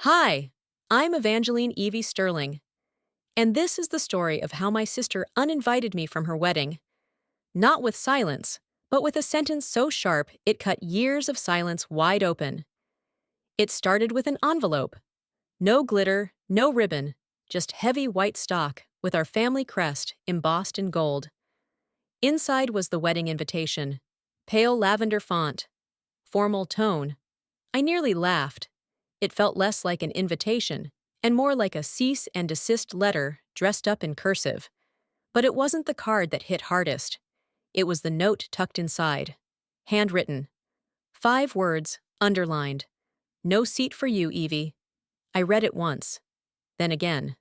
Hi, I'm Evangeline Evie Sterling, and this is the story of how my sister uninvited me from her wedding, not with silence, but with a sentence so sharp it cut years of silence wide open. It started with an envelope. No glitter, no ribbon, just heavy white stock with our family crest embossed in gold. Inside was the wedding invitation, pale lavender font, formal tone. I nearly laughed. It felt less like an invitation and more like a cease and desist letter dressed up in cursive. But it wasn't the card that hit hardest. It was the note tucked inside. Handwritten. 5 words, underlined. No seat for you, Evie. I read it once. Then again.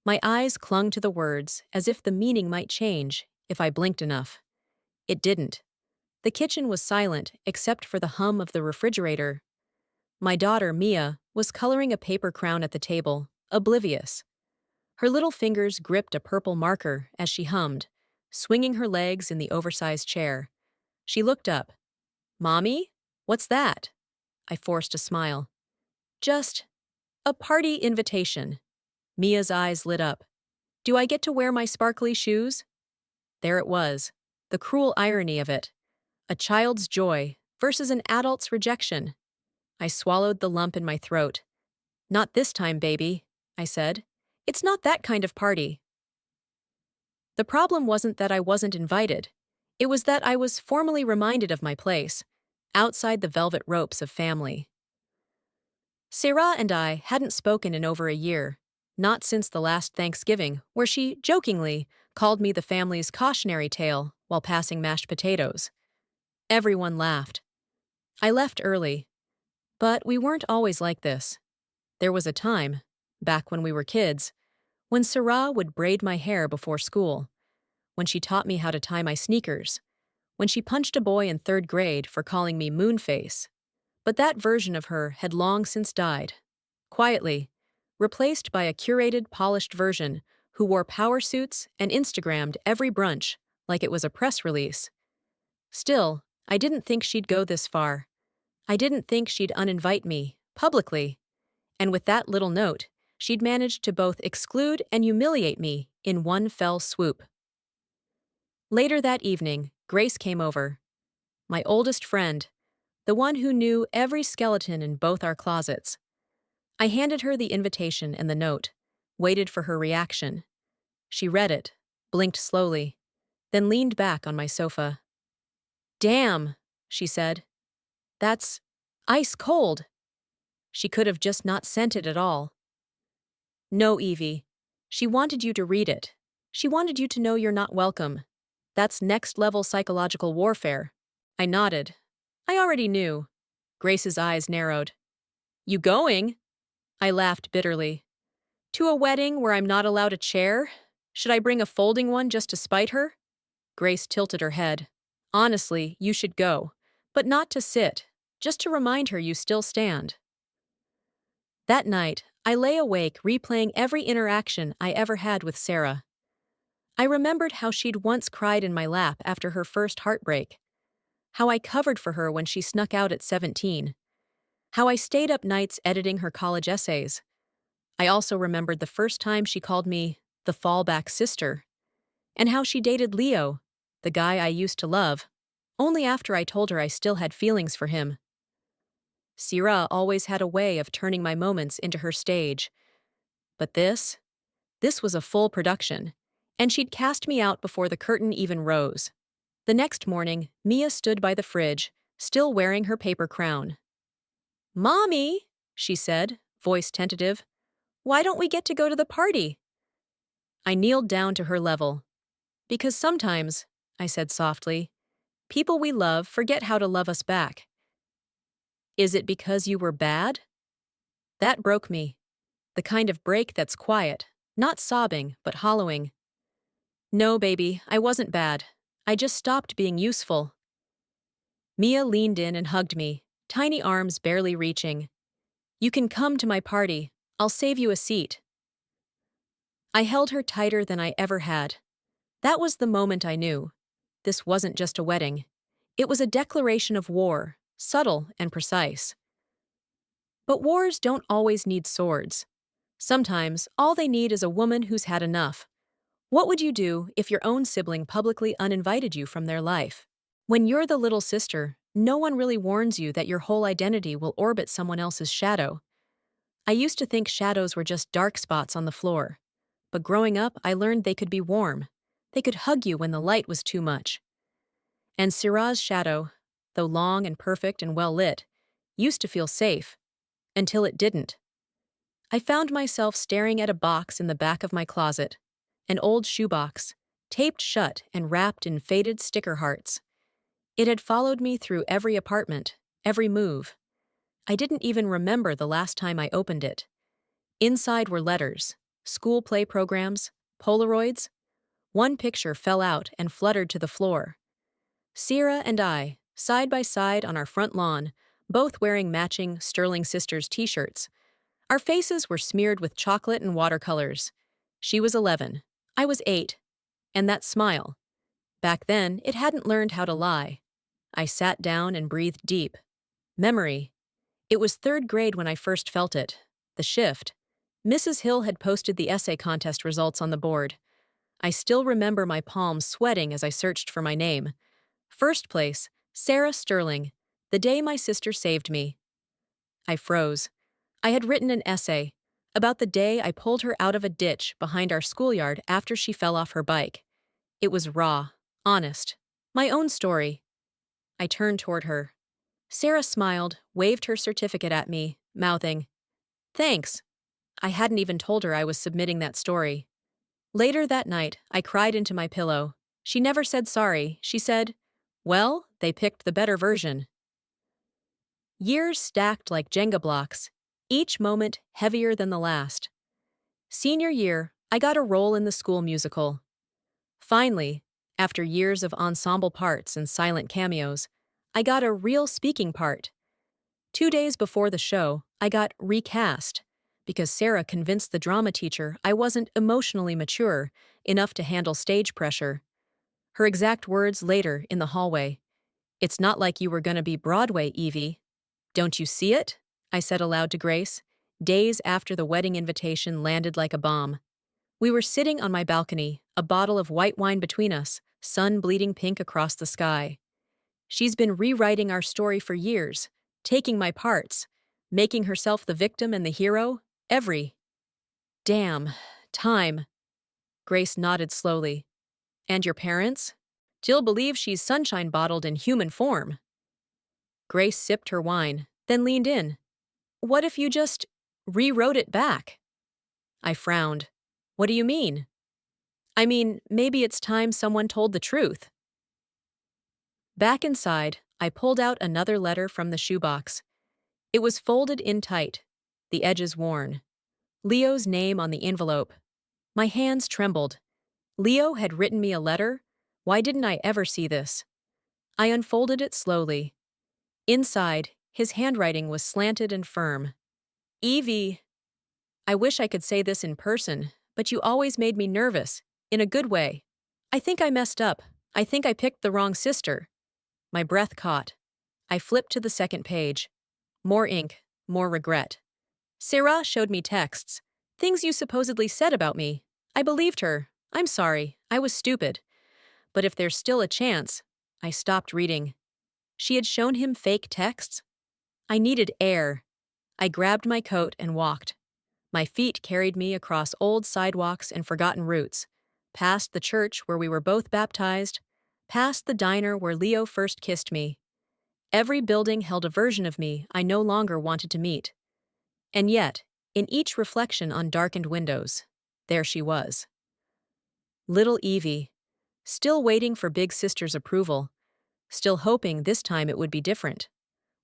My eyes clung to the words as if the meaning might change if I blinked enough. It didn't. The kitchen was silent except for the hum of the refrigerator. My daughter, Mia, was coloring a paper crown at the table, oblivious. Her little fingers gripped a purple marker as she hummed, swinging her legs in the oversized chair. She looked up. "Mommy? What's that?" I forced a smile. "Just a party invitation." Mia's eyes lit up. "Do I get to wear my sparkly shoes?" There it was, the cruel irony of it. A child's joy versus an adult's rejection. I swallowed the lump in my throat. "Not this time, baby," I said. "It's not that kind of party." The problem wasn't that I wasn't invited. It was that I was formally reminded of my place, outside the velvet ropes of family. Sarah and I hadn't spoken in over a year, not since the last Thanksgiving, where she, jokingly, called me the family's cautionary tale while passing mashed potatoes. Everyone laughed. I left early. But we weren't always like this. There was a time, back when we were kids, when Sarah would braid my hair before school, when she taught me how to tie my sneakers, when she punched a boy in 3rd grade for calling me Moonface. But that version of her had long since died, quietly, replaced by a curated, polished version who wore power suits and Instagrammed every brunch like it was a press release. Still, I didn't think she'd go this far. I didn't think she'd uninvite me, publicly. And with that little note, she'd managed to both exclude and humiliate me in one fell swoop. Later that evening, Grace came over. My oldest friend, the one who knew every skeleton in both our closets. I handed her the invitation and the note, waited for her reaction. She read it, blinked slowly, then leaned back on my sofa. "Damn," she said. "That's ice cold." She could have just not sent it at all. "No, Evie. She wanted you to read it. She wanted you to know you're not welcome. That's next-level psychological warfare." I nodded. I already knew. Grace's eyes narrowed. "You going?" I laughed bitterly. "To a wedding where I'm not allowed a chair? Should I bring a folding one just to spite her?" Grace tilted her head. "Honestly, you should go. But not to sit. Just to remind her you still stand." That night, I lay awake replaying every interaction I ever had with Sarah. I remembered how she'd once cried in my lap after her first heartbreak, how I covered for her when she snuck out at 17, how I stayed up nights editing her college essays. I also remembered the first time she called me the fallback sister, and how she dated Leo, the guy I used to love, only after I told her I still had feelings for him. Sarah always had a way of turning my moments into her stage. But this was a full production, and she'd cast me out before the curtain even rose. The next morning, Mia stood by the fridge, still wearing her paper crown. "Mommy," she said, voice tentative, "why don't we get to go to the party?" I kneeled down to her level. "Because sometimes," I said softly, "people we love forget how to love us back." "Is it because you were bad?" That broke me. The kind of break that's quiet, not sobbing, but hollowing. "No, baby, I wasn't bad. I just stopped being useful." Mia leaned in and hugged me, tiny arms barely reaching. "You can come to my party. I'll save you a seat." I held her tighter than I ever had. That was the moment I knew. This wasn't just a wedding. It was a declaration of war, subtle and precise. But wars don't always need swords. Sometimes, all they need is a woman who's had enough. What would you do if your own sibling publicly uninvited you from their life? When you're the little sister, no one really warns you that your whole identity will orbit someone else's shadow. I used to think shadows were just dark spots on the floor. But growing up, I learned they could be warm. They could hug you when the light was too much. And Syrah's shadow, though long and perfect and well lit, used to feel safe. Until it didn't. I found myself staring at a box in the back of my closet, an old shoebox, taped shut and wrapped in faded sticker hearts. It had followed me through every apartment, every move. I didn't even remember the last time I opened it. Inside were letters, school play programs, Polaroids. One picture fell out and fluttered to the floor. Syrah and I, side by side on our front lawn, both wearing matching Sterling Sisters t-shirts. Our faces were smeared with chocolate and watercolors. She was 11. I was 8. And that smile. Back then, it hadn't learned how to lie. I sat down and breathed deep. Memory. It was 3rd grade when I first felt it. The shift. Mrs. Hill had posted the essay contest results on the board. I still remember my palms sweating as I searched for my name. First place, Sarah Sterling. The day my sister saved me. I froze. I had written an essay about the day I pulled her out of a ditch behind our schoolyard after she fell off her bike. It was raw, honest, my own story. I turned toward her. Sarah smiled, waved her certificate at me, mouthing, "Thanks." I hadn't even told her I was submitting that story. Later that night, I cried into my pillow. She never said sorry. She said, "Well, they picked the better version." Years stacked like Jenga blocks, each moment heavier than the last. Senior year, I got a role in the school musical. Finally, after years of ensemble parts and silent cameos, I got a real speaking part. 2 days before the show, I got recast because Sarah convinced the drama teacher I wasn't emotionally mature enough to handle stage pressure. Her exact words later in the hallway, "It's not like you were gonna be Broadway, Evie. Don't you see it?" I said aloud to Grace, days after the wedding invitation landed like a bomb. We were sitting on my balcony, a bottle of white wine between us, sun bleeding pink across the sky. She's been rewriting our story for years, taking my parts, making herself the victim and the hero, every damn time. Grace nodded slowly. "And your parents? Jill believes she's sunshine bottled in human form." Grace sipped her wine, then leaned in. "What if you just rewrote it back?" I frowned. "What do you mean?" "I mean, maybe it's time someone told the truth." Back inside, I pulled out another letter from the shoebox. It was folded in tight, the edges worn. Leo's name on the envelope. My hands trembled. Leo had written me a letter? Why didn't I ever see this? I unfolded it slowly. Inside, his handwriting was slanted and firm. "Evie, I wish I could say this in person, but you always made me nervous, in a good way. I think I messed up. I think I picked the wrong sister." My breath caught. I flipped to the second page. More ink, more regret. Sarah showed me texts. "Things you supposedly said about me. I believed her. I'm sorry. I was stupid. But if there's still a chance..." I stopped reading. She had shown him fake texts? I needed air. I grabbed my coat and walked. My feet carried me across old sidewalks and forgotten routes, past the church where we were both baptized, past the diner where Leo first kissed me. Every building held a version of me I no longer wanted to meet. And yet, in each reflection on darkened windows, there she was. Little Evie, still waiting for Big Sister's approval, still hoping this time it would be different.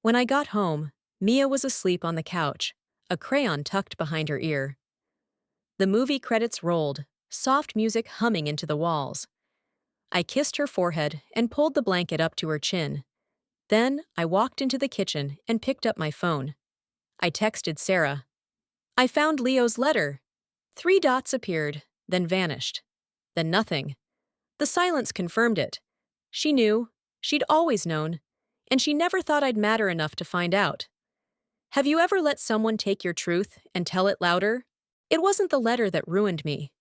When I got home, Mia was asleep on the couch, a crayon tucked behind her ear. The movie credits rolled, soft music humming into the walls. I kissed her forehead and pulled the blanket up to her chin. Then I walked into the kitchen and picked up my phone. I texted Sarah. "I found Leo's letter." 3 dots appeared, then vanished. Then nothing. The silence confirmed it. She knew. She'd always known. And she never thought I'd matter enough to find out. Have you ever let someone take your truth and tell it louder? It wasn't the letter that ruined me.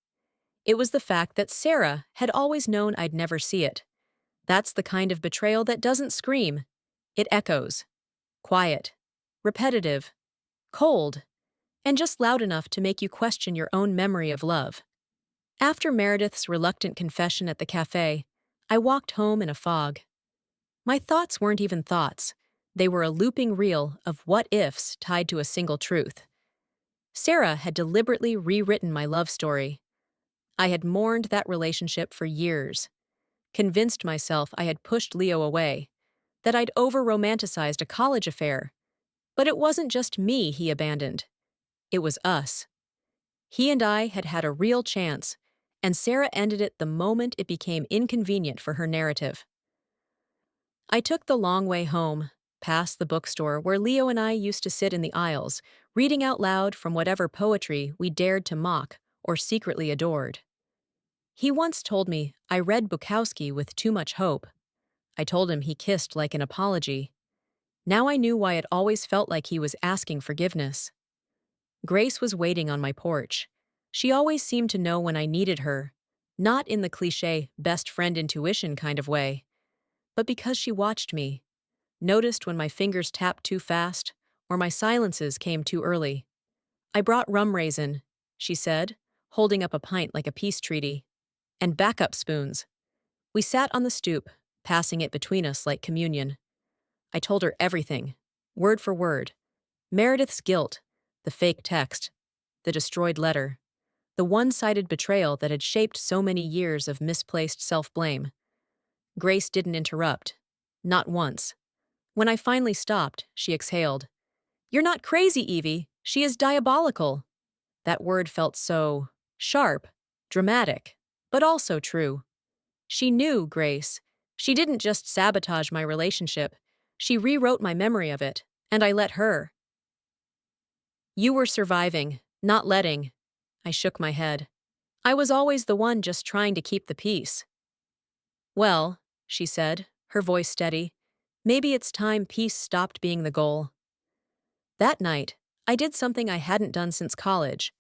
It was the fact that Sarah had always known I'd never see it. That's the kind of betrayal that doesn't scream. It echoes. Quiet. Repetitive. Cold. And just loud enough to make you question your own memory of love. After Meredith's reluctant confession at the cafe, I walked home in a fog. My thoughts weren't even thoughts. They were a looping reel of what-ifs tied to a single truth. Sarah had deliberately rewritten my love story. I had mourned that relationship for years, convinced myself I had pushed Leo away, that I'd over-romanticized a college affair. But it wasn't just me he abandoned. It was us. He and I had had a real chance, and Sarah ended it the moment it became inconvenient for her narrative. I took the long way home, past the bookstore where Leo and I used to sit in the aisles, reading out loud from whatever poetry we dared to mock or secretly adored. He once told me I read Bukowski with too much hope. I told him he kissed like an apology. Now I knew why it always felt like he was asking forgiveness. Grace was waiting on my porch. She always seemed to know when I needed her, not in the cliché best friend intuition kind of way, but because she watched me, noticed when my fingers tapped too fast or my silences came too early. I brought rum raisin, she said, holding up a pint like a peace treaty, and backup spoons. We sat on the stoop, passing it between us like communion. I told her everything, word for word. Meredith's guilt, the fake text, the destroyed letter, the one-sided betrayal that had shaped so many years of misplaced self-blame. Grace didn't interrupt. Not once. When I finally stopped, she exhaled. "You're not crazy, Evie. She is diabolical." That word felt so sharp, dramatic, but also true. She knew, Grace. She didn't just sabotage my relationship. She rewrote my memory of it, and I let her. You were surviving, not letting. I shook my head. I was always the one just trying to keep the peace. Well, she said, her voice steady, maybe it's time peace stopped being the goal. That night, I did something I hadn't done since college.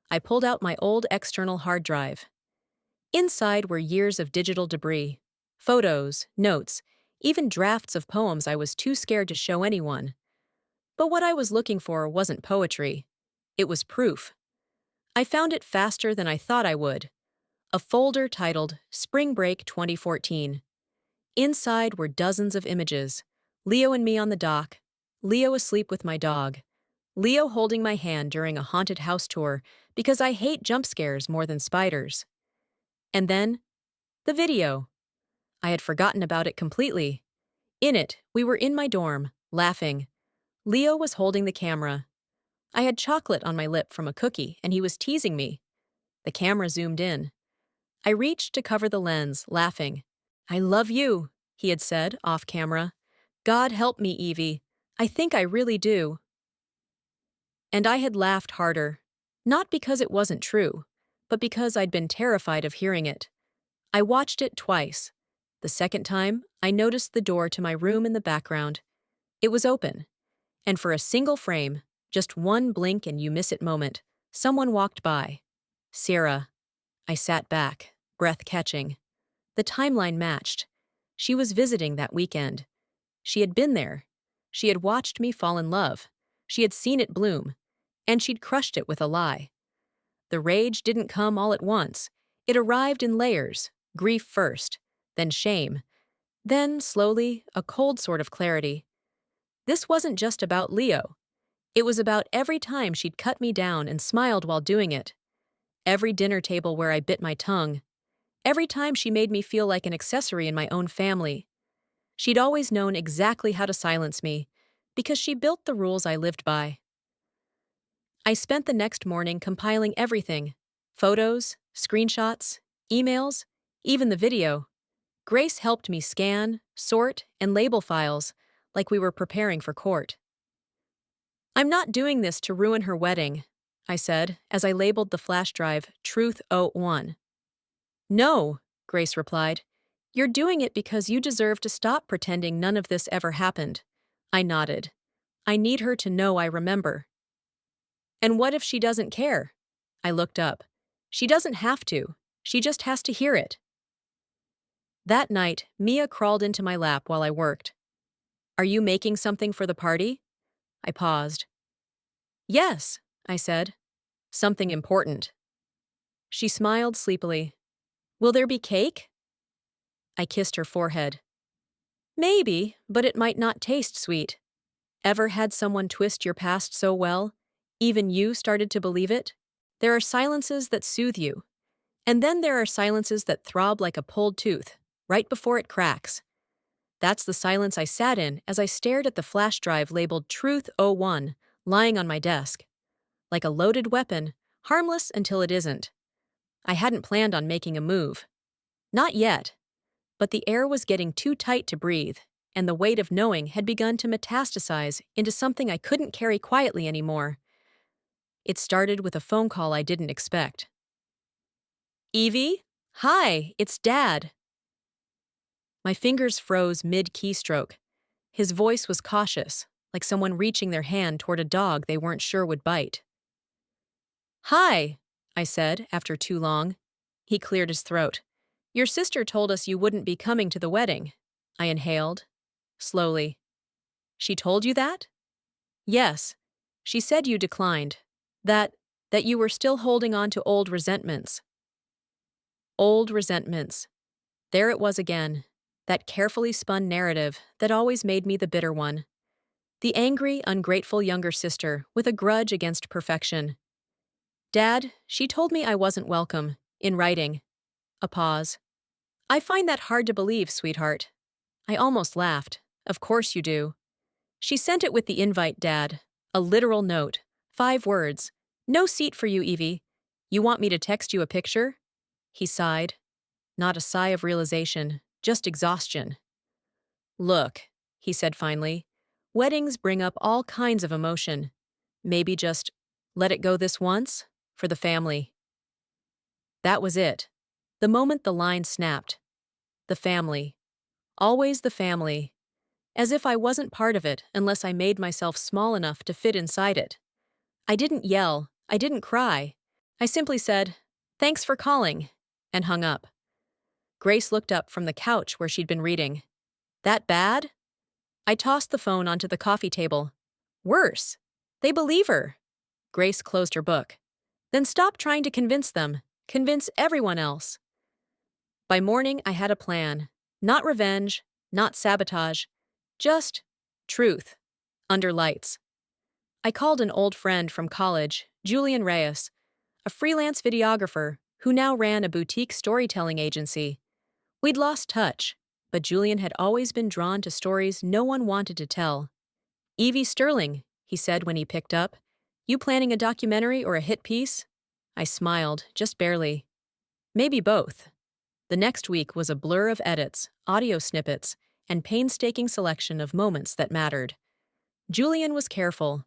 I pulled out my old external hard drive. Inside were years of digital debris, photos, notes, even drafts of poems I was too scared to show anyone. But what I was looking for wasn't poetry. It was proof. I found it faster than I thought I would. A folder titled Spring Break 2014. Inside were dozens of images. Leo and me on the dock. Leo asleep with my dog. Leo holding my hand during a haunted house tour because I hate jump scares more than spiders. And then, the video. I had forgotten about it completely. In it, we were in my dorm, laughing. Leo was holding the camera. I had chocolate on my lip from a cookie, and he was teasing me. The camera zoomed in. I reached to cover the lens, laughing. "I love you," he had said, off camera. "God help me, Evie. I think I really do." And I had laughed harder. Not because it wasn't true, but because I'd been terrified of hearing it. I watched it twice. The second time, I noticed the door to my room in the background. It was open. And for a single frame, just one blink and you miss it moment, someone walked by. Sarah. I sat back, breath catching. The timeline matched. She was visiting that weekend. She had been there. She had watched me fall in love. She had seen it bloom. And she'd crushed it with a lie. The rage didn't come all at once. It arrived in layers, grief first, then shame. Then, slowly, a cold sort of clarity. This wasn't just about Leo. It was about every time she'd cut me down and smiled while doing it. Every dinner table where I bit my tongue. Every time she made me feel like an accessory in my own family. She'd always known exactly how to silence me, because she built the rules I lived by. I spent the next morning compiling everything. Photos, screenshots, emails, even the video. Grace helped me scan, sort, and label files, like we were preparing for court. "I'm not doing this to ruin her wedding," I said, as I labeled the flash drive Truth 01. "No," Grace replied. "You're doing it because you deserve to stop pretending none of this ever happened." I nodded. I need her to know I remember. And what if she doesn't care? I looked up. She doesn't have to. She just has to hear it. That night, Mia crawled into my lap while I worked. Are you making something for the party? I paused. Yes, I said. Something important. She smiled sleepily. Will there be cake? I kissed her forehead. Maybe, but it might not taste sweet. Ever had someone twist your past so well, even you started to believe it? There are silences that soothe you. And then there are silences that throb like a pulled tooth, right before it cracks. That's the silence I sat in as I stared at the flash drive labeled Truth '01 lying on my desk. Like a loaded weapon, harmless until it isn't. I hadn't planned on making a move. Not yet. But the air was getting too tight to breathe, and the weight of knowing had begun to metastasize into something I couldn't carry quietly anymore. It started with a phone call I didn't expect. Evie? Hi, it's Dad. My fingers froze mid-keystroke. His voice was cautious, like someone reaching their hand toward a dog they weren't sure would bite. Hi, I said after too long. He cleared his throat. Your sister told us you wouldn't be coming to the wedding. I inhaled, slowly. She told you that? Yes. She said you declined. That you were still holding on to old resentments. Old resentments. There it was again. That carefully spun narrative that always made me the bitter one. The angry, ungrateful younger sister with a grudge against perfection. Dad, she told me I wasn't welcome, in writing. A pause. I find that hard to believe, sweetheart. I almost laughed. Of course you do. She sent it with the invite, Dad. A literal note. 5 words. No seat for you, Evie. You want me to text you a picture? He sighed. Not a sigh of realization, just exhaustion. Look, he said finally, weddings bring up all kinds of emotion. Maybe just let it go this once, for the family. That was it. The moment the line snapped. The family. Always the family. As if I wasn't part of it unless I made myself small enough to fit inside it. I didn't yell. I didn't cry. I simply said, "Thanks for calling," and hung up. Grace looked up from the couch where she'd been reading. That bad? I tossed the phone onto the coffee table. Worse. They believe her. Grace closed her book. Then stop trying to convince them. Convince everyone else. By morning, I had a plan. Not revenge, not sabotage. Just truth. Under lights. I called an old friend from college, Julian Reyes, a freelance videographer who now ran a boutique storytelling agency. We'd lost touch, but Julian had always been drawn to stories no one wanted to tell. Evie Sterling, he said when he picked up. You planning a documentary or a hit piece? I smiled, just barely. Maybe both. The next week was a blur of edits, audio snippets, and painstaking selection of moments that mattered. Julian was careful.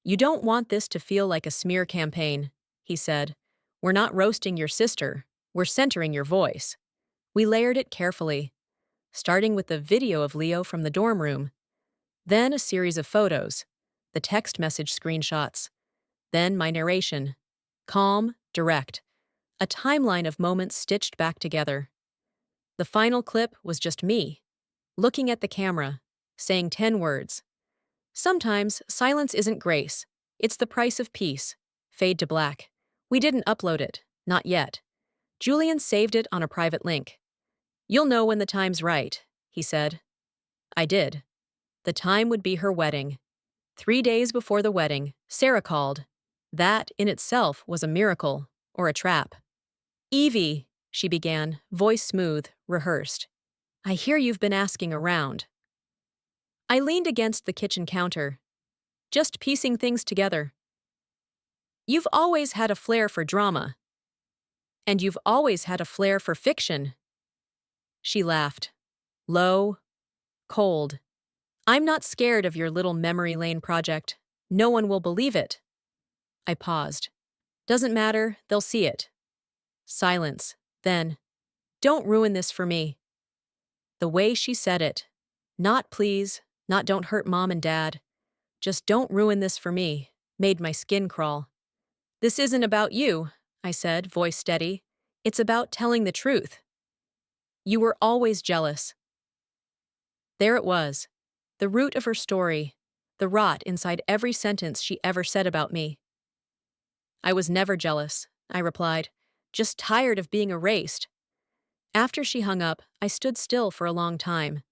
You don't want this to feel like a smear campaign, he said. We're not roasting your sister. We're centering your voice. We layered it carefully, starting with the video of Leo from the dorm room, then a series of photos, the text message screenshots, then my narration. Calm, direct, a timeline of moments stitched back together. The final clip was just me, looking at the camera, saying 10 words. Sometimes silence isn't grace. It's the price of peace. Fade to black. We didn't upload it. Not yet. Julian saved it on a private link. You'll know when the time's right, he said. I did. The time would be her wedding. 3 days before the wedding, Sarah called. That, in itself, was a miracle, or a trap. Evie, she began, voice smooth, rehearsed. I hear you've been asking around. I leaned against the kitchen counter, just piecing things together. You've always had a flair for drama. And you've always had a flair for fiction. She laughed. Low, cold. I'm not scared of your little memory lane project. No one will believe it. I paused. Doesn't matter, they'll see it. Silence. Then, don't ruin this for me. The way she said it. Not please, not don't hurt mom and dad. "Just don't ruin this for me," made my skin crawl. "This isn't about you," I said, voice steady. "It's about telling the truth. You were always jealous." There it was, the root of her story, the rot inside every sentence she ever said about me. "I was never jealous," I replied, "just tired of being erased." After she hung up, I stood still for a long time,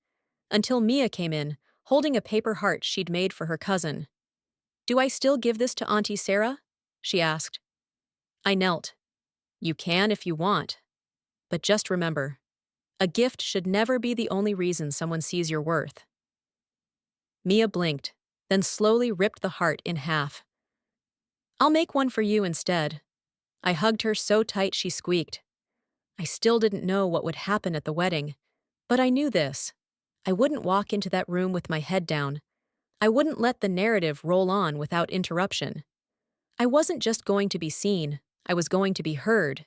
until Mia came in, holding a paper heart she'd made for her cousin. "Do I still give this to Auntie Sarah?" she asked. I knelt. "You can if you want. But just remember, a gift should never be the only reason someone sees your worth." Mia blinked, then slowly ripped the heart in half. "I'll make one for you instead." I hugged her so tight she squeaked. I still didn't know what would happen at the wedding, but I knew this. I wouldn't walk into that room with my head down. I wouldn't let the narrative roll on without interruption. I wasn't just going to be seen, I was going to be heard.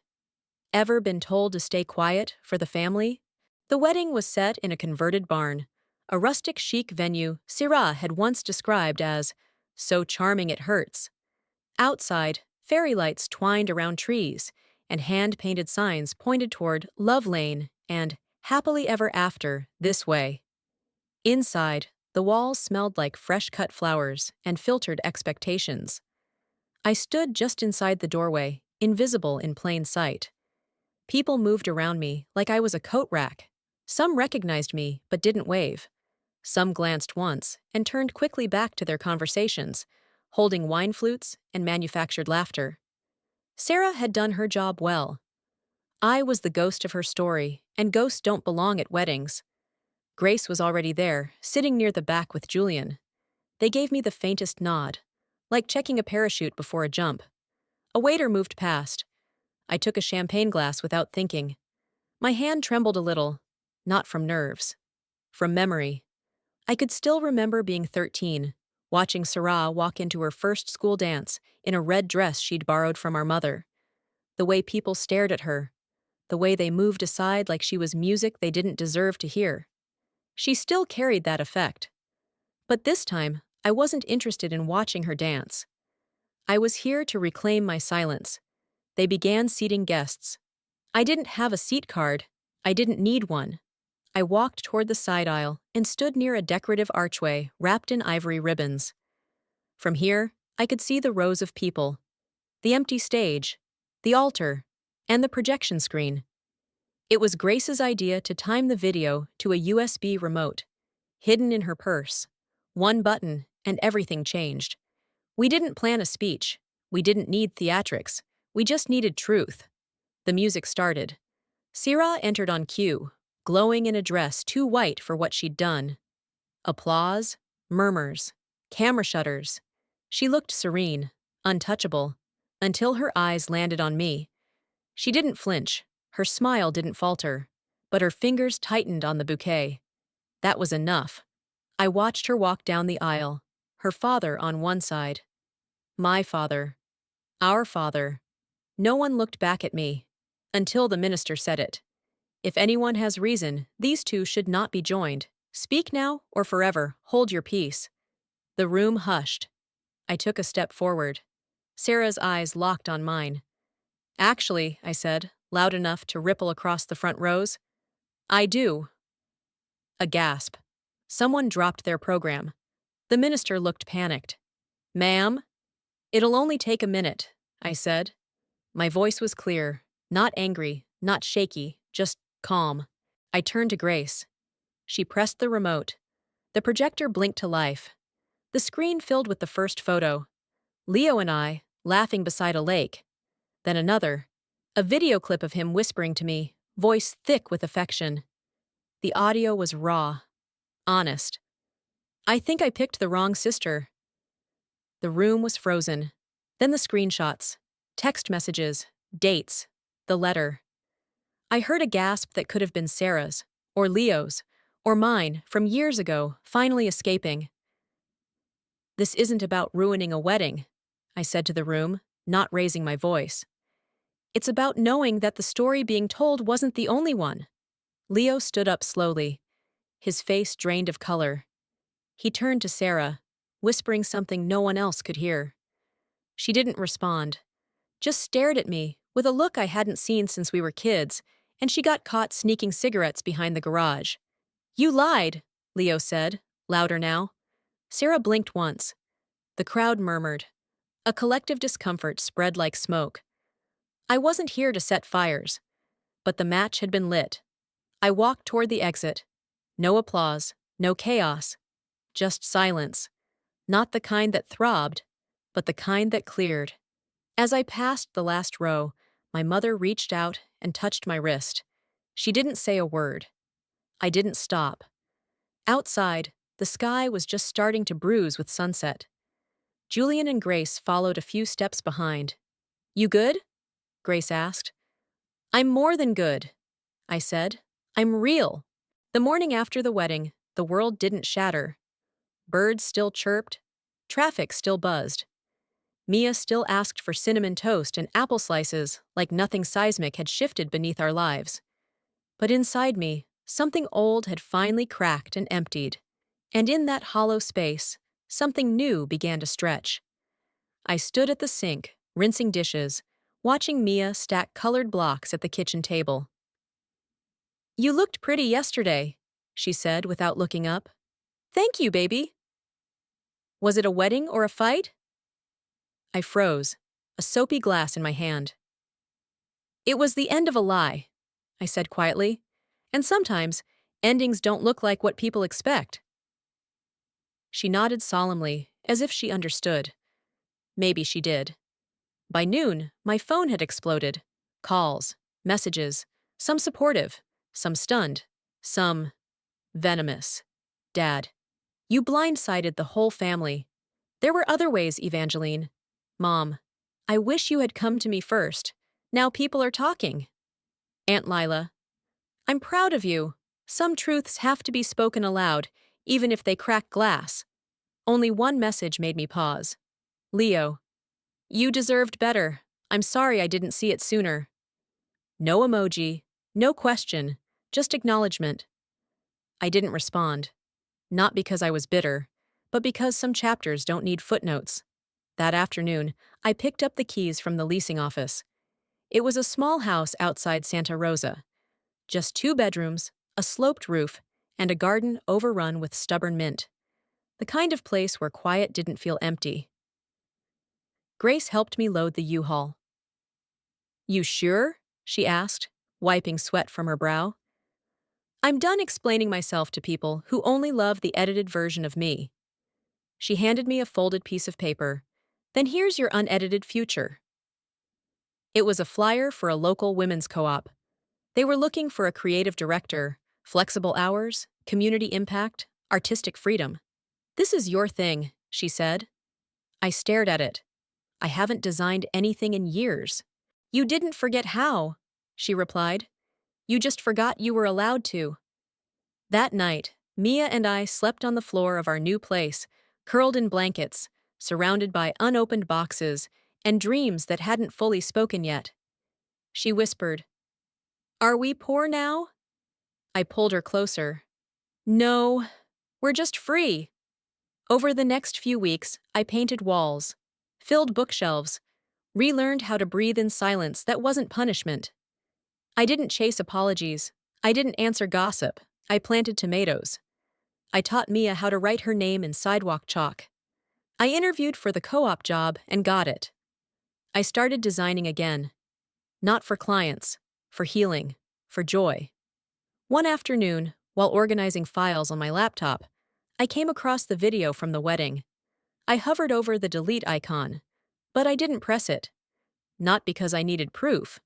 Ever been told to stay quiet for the family? The wedding was set in a converted barn, a rustic chic venue Syrah had once described as so charming it hurts. Outside, fairy lights twined around trees, and hand-painted signs pointed toward Love Lane and Happily Ever After this way. Inside, the walls smelled like fresh-cut flowers and filtered expectations. I stood just inside the doorway, invisible in plain sight. People moved around me like I was a coat rack. Some recognized me but didn't wave. Some glanced once and turned quickly back to their conversations, holding wine flutes and manufactured laughter. Sarah had done her job well. I was the ghost of her story, and ghosts don't belong at weddings. Grace was already there, sitting near the back with Julian. They gave me the faintest nod, like checking a parachute before a jump. A waiter moved past. I took a champagne glass without thinking. My hand trembled a little, not from nerves, from memory. I could still remember being 13, watching Sarah walk into her first school dance in a red dress she'd borrowed from our mother. The way people stared at her, the way they moved aside like she was music they didn't deserve to hear. She still carried that effect. But this time, I wasn't interested in watching her dance. I was here to reclaim my silence. They began seating guests. I didn't have a seat card. I didn't need one. I walked toward the side aisle and stood near a decorative archway wrapped in ivory ribbons. From here, I could see the rows of people, the empty stage, the altar, and the projection screen. It was Grace's idea to time the video to a USB remote, hidden in her purse. One button, and everything changed. We didn't plan a speech. We didn't need theatrics. We just needed truth. The music started. Syrah entered on cue, glowing in a dress too white for what she'd done. Applause, murmurs, camera shutters. She looked serene, untouchable, until her eyes landed on me. She didn't flinch, her smile didn't falter, but her fingers tightened on the bouquet. That was enough. I watched her walk down the aisle, her father on one side. My father. Our father. No one looked back at me, until the minister said it. If anyone has reason, these two should not be joined. Speak now or forever, hold your peace. The room hushed. I took a step forward. Sarah's eyes locked on mine. "Actually," I said, loud enough to ripple across the front rows, "I do." A gasp. Someone dropped their program. The minister looked panicked. "Ma'am?" "It'll only take a minute," I said. My voice was clear, not angry, not shaky, just calm. I turned to Grace. She pressed the remote. The projector blinked to life. The screen filled with the first photo. Leo and I, laughing beside a lake. Then another. A video clip of him whispering to me, voice thick with affection. The audio was raw, honest. "I think I picked the wrong sister." The room was frozen. Then the screenshots, text messages, dates, the letter. I heard a gasp that could have been Sarah's, or Leo's, or mine from years ago, finally escaping. "This isn't about ruining a wedding," I said to the room, not raising my voice. "It's about knowing that the story being told wasn't the only one." Leo stood up slowly, his face drained of color. He turned to Sarah. whispering something no one else could hear. She didn't respond, just stared at me with a look I hadn't seen since we were kids, and she got caught sneaking cigarettes behind the garage. You lied, Leo said, louder now. Sarah blinked once. The crowd murmured. A collective discomfort spread like smoke. I wasn't here to set fires, but the match had been lit. I walked toward the exit. No applause, no chaos, just silence. Not the kind that throbbed, but the kind that cleared. As I passed the last row, my mother reached out and touched my wrist. She didn't say a word. I didn't stop. Outside, the sky was just starting to bruise with sunset. Julian and Grace followed a few steps behind. You good? Grace asked. I'm more than good, I said. I'm real. The morning after the wedding, the world didn't shatter. Birds still chirped. Traffic still buzzed. Mia still asked for cinnamon toast and apple slices like nothing seismic had shifted beneath our lives. But inside me, something old had finally cracked and emptied. And in that hollow space, something new began to stretch. I stood at the sink, rinsing dishes, watching Mia stack colored blocks at the kitchen table. You looked pretty yesterday, she said without looking up. Thank you, baby. Was it a wedding or a fight? I froze, a soapy glass in my hand. It was the end of a lie, I said quietly. And sometimes, endings don't look like what people expect. She nodded solemnly, as if she understood. Maybe she did. By noon, my phone had exploded. Calls, messages, some supportive, some stunned, some venomous. Dad, you blindsided the whole family. There were other ways, Evangeline. Mom, I wish you had come to me first. Now people are talking. Aunt Lila, I'm proud of you. Some truths have to be spoken aloud, even if they crack glass. Only one message made me pause. Leo, you deserved better. I'm sorry I didn't see it sooner. No emoji, no question, just acknowledgement. I didn't respond. Not because I was bitter, but because some chapters don't need footnotes. That afternoon, I picked up the keys from the leasing office. It was a small house outside Santa Rosa. Just 2 bedrooms, a sloped roof, and a garden overrun with stubborn mint. The kind of place where quiet didn't feel empty. Grace helped me load the U-Haul. You sure? She asked, wiping sweat from her brow. I'm done explaining myself to people who only love the edited version of me. She handed me a folded piece of paper. Then here's your unedited future. It was a flyer for a local women's co-op. They were looking for a creative director, flexible hours, community impact, artistic freedom. This is your thing, she said. I stared at it. I haven't designed anything in years. You didn't forget how, she replied. You just forgot you were allowed to. That night, Mia and I slept on the floor of our new place, curled in blankets, surrounded by unopened boxes and dreams that hadn't fully spoken yet. She whispered, Are we poor now? I pulled her closer. No, we're just free. Over the next few weeks, I painted walls, filled bookshelves, relearned how to breathe in silence that wasn't punishment. I didn't chase apologies. I didn't answer gossip. I planted tomatoes. I taught Mia how to write her name in sidewalk chalk. I interviewed for the co-op job and got it. I started designing again. Not for clients, for healing, for joy. One afternoon, while organizing files on my laptop, I came across the video from the wedding. I hovered over the delete icon, but I didn't press it. Not because I needed proof,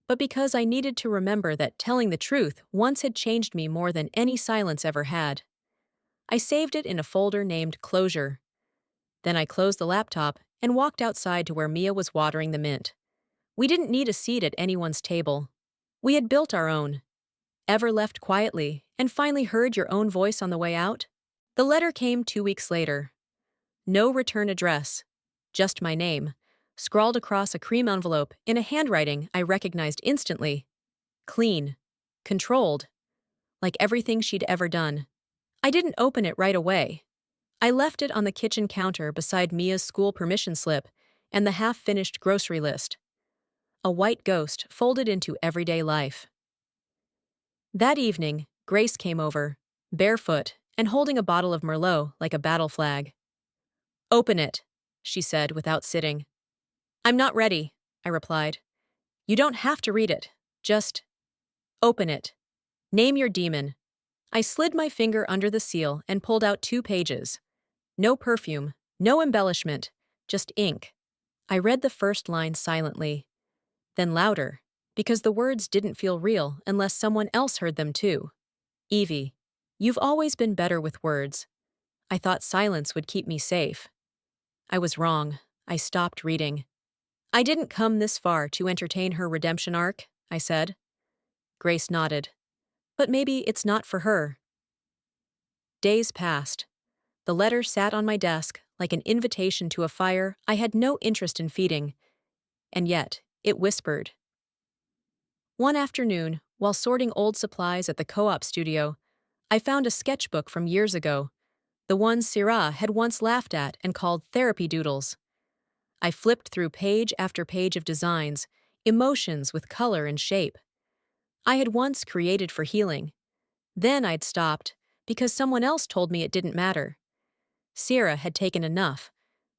but because I needed to remember that telling the truth once had changed me more than any silence ever had. I saved it in a folder named Closure. Then I closed the laptop and walked outside to where Mia was watering the mint. We didn't need a seat at anyone's table. We had built our own. Ever left quietly and finally heard your own voice on the way out? The letter came 2 weeks later. No return address, just my name, scrawled across a cream envelope in a handwriting I recognized instantly. Clean. Controlled. Like everything she'd ever done. I didn't open it right away. I left it on the kitchen counter beside Mia's school permission slip and the half-finished grocery list. A white ghost folded into everyday life. That evening, Grace came over, barefoot and holding a bottle of Merlot like a battle flag. "Open it," she said without sitting. "I'm not ready," I replied. "You don't have to read it. Just open it. Name your demon." I slid my finger under the seal and pulled out 2 pages. No perfume, no embellishment, just ink. I read the first line silently, then louder, because the words didn't feel real unless someone else heard them too. "Evie, you've always been better with words. I thought silence would keep me safe." I was wrong. I stopped reading. "I didn't come this far to entertain her redemption arc," I said. Grace nodded. "But maybe it's not for her." Days passed. The letter sat on my desk like an invitation to a fire I had no interest in feeding, and yet it whispered. One afternoon, while sorting old supplies at the co-op studio, I found a sketchbook from years ago, the one Syrah had once laughed at and called therapy doodles. I flipped through page after page of designs, emotions with color and shape. I had once created for healing. Then I'd stopped because someone else told me it didn't matter. Syrah had taken enough,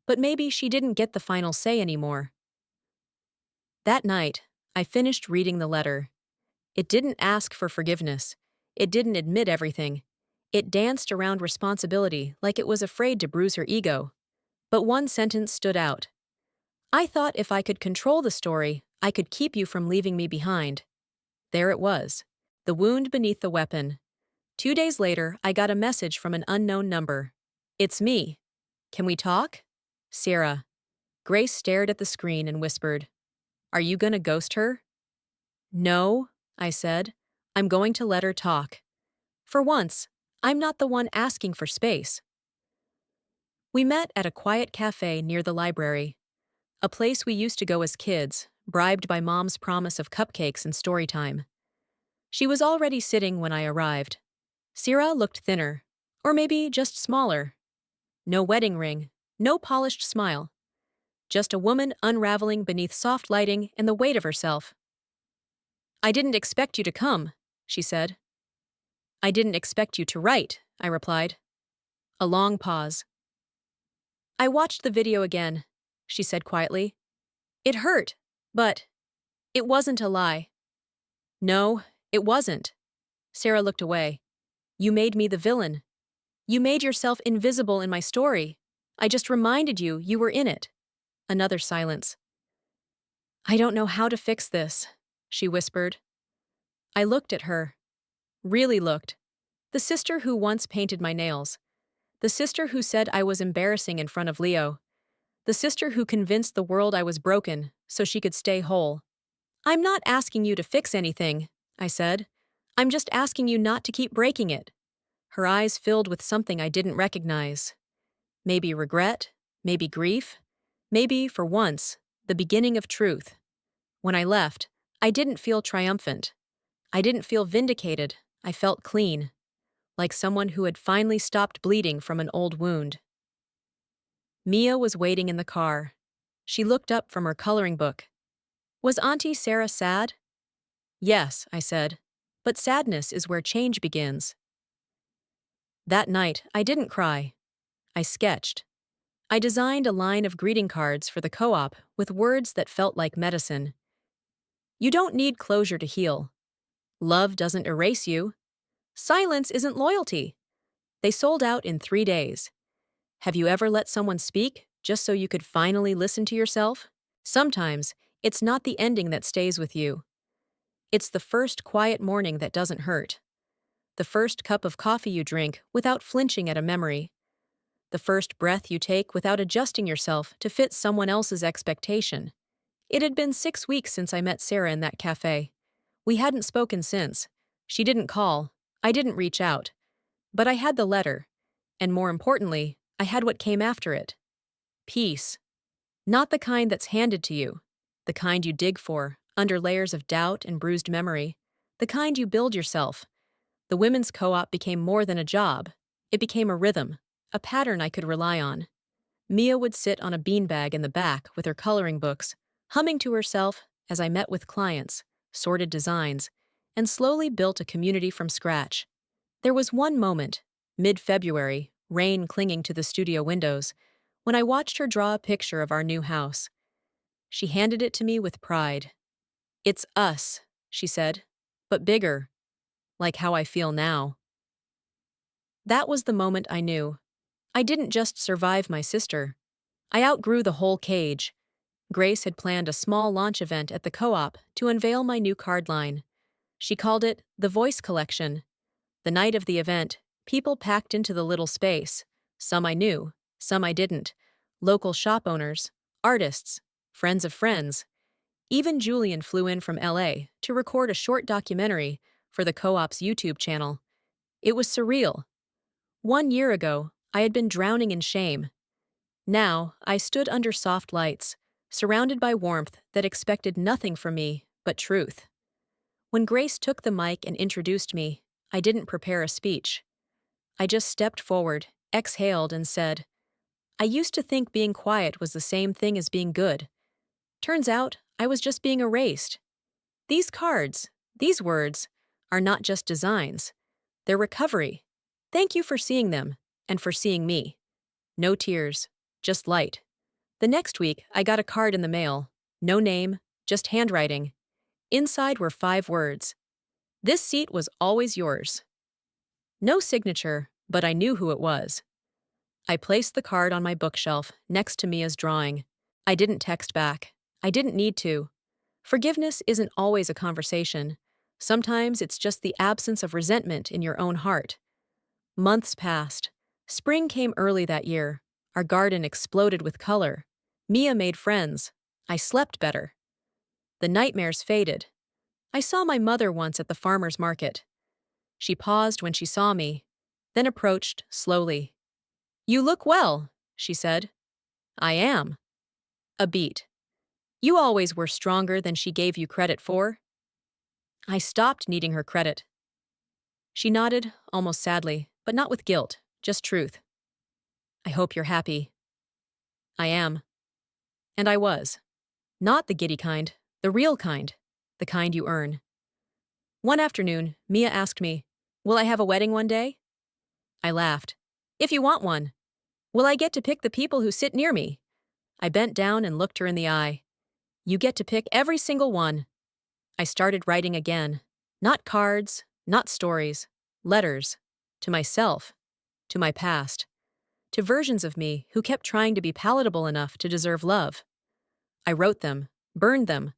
but maybe she didn't get the final say anymore. That night, I finished reading the letter. It didn't ask for forgiveness. It didn't admit everything. It danced around responsibility like it was afraid to bruise her ego. But one sentence stood out. "I thought if I could control the story, I could keep you from leaving me behind." There it was, the wound beneath the weapon. 2 days later, I got a message from an unknown number. "It's me. Can we talk?" Sarah. Grace stared at the screen and whispered, "Are you gonna ghost her?" "No," I said. "I'm going to let her talk. For once, I'm not the one asking for space." We met at a quiet cafe near the library, a place we used to go as kids, bribed by Mom's promise of cupcakes and story time. She was already sitting when I arrived. Syrah looked thinner, or maybe just smaller. No wedding ring, no polished smile. Just a woman unraveling beneath soft lighting and the weight of herself. "I didn't expect you to come," she said. "I didn't expect you to write," I replied. A long pause. "I watched the video again," she said quietly. "It hurt, but it wasn't a lie." "No, it wasn't." Sarah looked away. "You made me the villain. You made yourself invisible in my story. I just reminded you you were in it." Another silence. "I don't know how to fix this," she whispered. I looked at her. Really looked. The sister who once painted my nails. The sister who said I was embarrassing in front of Leo. The sister who convinced the world I was broken so she could stay whole. "I'm not asking you to fix anything," I said. "I'm just asking you not to keep breaking it." Her eyes filled with something I didn't recognize. Maybe regret, maybe grief, maybe, for once, the beginning of truth. When I left, I didn't feel triumphant. I didn't feel vindicated. I felt clean, like someone who had finally stopped bleeding from an old wound. Mia was waiting in the car. She looked up from her coloring book. "Was Auntie Sarah sad?" "Yes," I said, "but sadness is where change begins." That night, I didn't cry. I sketched. I designed a line of greeting cards for the co-op with words that felt like medicine. "You don't need closure to heal. Love doesn't erase you. Silence isn't loyalty." They sold out in 3 days. Have you ever let someone speak just so you could finally listen to yourself? Sometimes, it's not the ending that stays with you. It's the first quiet morning that doesn't hurt. The first cup of coffee you drink without flinching at a memory. The first breath you take without adjusting yourself to fit someone else's expectation. It had been 6 weeks since I met Sarah in that cafe. We hadn't spoken since. She didn't call. I didn't reach out. But I had the letter. And more importantly, I had what came after it. Peace. Not the kind that's handed to you. The kind you dig for, under layers of doubt and bruised memory. The kind you build yourself. The women's co-op became more than a job. It became a rhythm, a pattern I could rely on. Mia would sit on a beanbag in the back with her coloring books, humming to herself as I met with clients, sorted designs, and slowly built a community from scratch. There was one moment, mid-February, rain clinging to the studio windows, when I watched her draw a picture of our new house. She handed it to me with pride. "It's us," she said, "but bigger, like how I feel now." That was the moment I knew. I didn't just survive my sister. I outgrew the whole cage. Grace had planned a small launch event at the co-op to unveil my new card line. She called it the Voice Collection. The night of the event, people packed into the little space. Some I knew, some I didn't. Local shop owners, artists, friends of friends. Even Julian flew in from LA to record a short documentary for the co-op's YouTube channel. It was surreal. 1 year ago, I had been drowning in shame. Now, I stood under soft lights, surrounded by warmth that expected nothing from me but truth. When Grace took the mic and introduced me, I didn't prepare a speech. I just stepped forward, exhaled, and said, "I used to think being quiet was the same thing as being good. Turns out, I was just being erased. These cards, these words, are not just designs. They're recovery. Thank you for seeing them, and for seeing me. No tears, just light." The next week, I got a card in the mail. No name, just handwriting. Inside were 5 words. "This seat was always yours." No signature, but I knew who it was. I placed the card on my bookshelf next to Mia's drawing. I didn't text back. I didn't need to. Forgiveness isn't always a conversation. Sometimes it's just the absence of resentment in your own heart. Months passed. Spring came early that year. Our garden exploded with color. Mia made friends. I slept better. The nightmares faded. I saw my mother once at the farmer's market. She paused when she saw me, then approached slowly. "You look well," she said. "I am." A beat. "You always were stronger than she gave you credit for." I stopped needing her credit. She nodded, almost sadly, but not with guilt, just truth. "I hope you're happy." "I am." And I was. Not the giddy kind, the real kind, the kind you earn. One afternoon, Mia asked me, "Will I have a wedding one day?" I laughed. "If you want one." "Will I get to pick the people who sit near me?" I bent down and looked her in the eye. "You get to pick every single one." I started writing again. Not cards, not stories, letters. To myself, to my past, to versions of me who kept trying to be palatable enough to deserve love. I wrote them, burned them,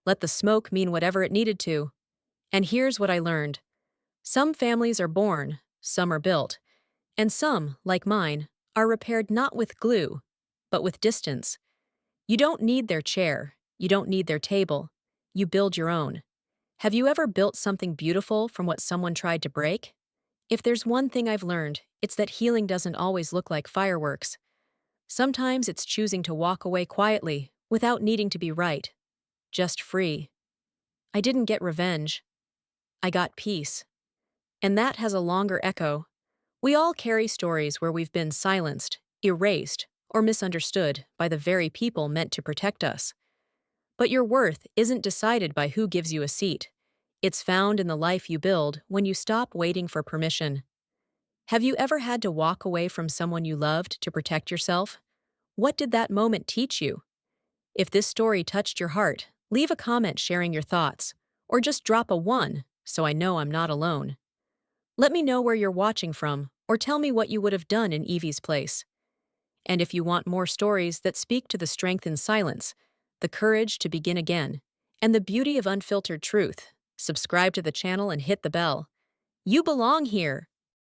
let the smoke mean whatever it needed to. And here's what I learned. Some families are born, some are built, and some, like mine, are repaired not with glue, but with distance. You don't need their chair, you don't need their table, you build your own. Have you ever built something beautiful from what someone tried to break? If there's one thing I've learned, it's that healing doesn't always look like fireworks. Sometimes it's choosing to walk away quietly, without needing to be right. Just free. I didn't get revenge. I got peace. And that has a longer echo. We all carry stories where we've been silenced, erased, or misunderstood by the very people meant to protect us. But your worth isn't decided by who gives you a seat. It's found in the life you build when you stop waiting for permission. Have you ever had to walk away from someone you loved to protect yourself? What did that moment teach you? If this story touched your heart, leave a comment sharing your thoughts, or just drop a 1 so I know I'm not alone. Let me know where you're watching from, or tell me what you would have done in Evie's place. And if you want more stories that speak to the strength in silence, the courage to begin again, and the beauty of unfiltered truth, subscribe to the channel and hit the bell. You belong here.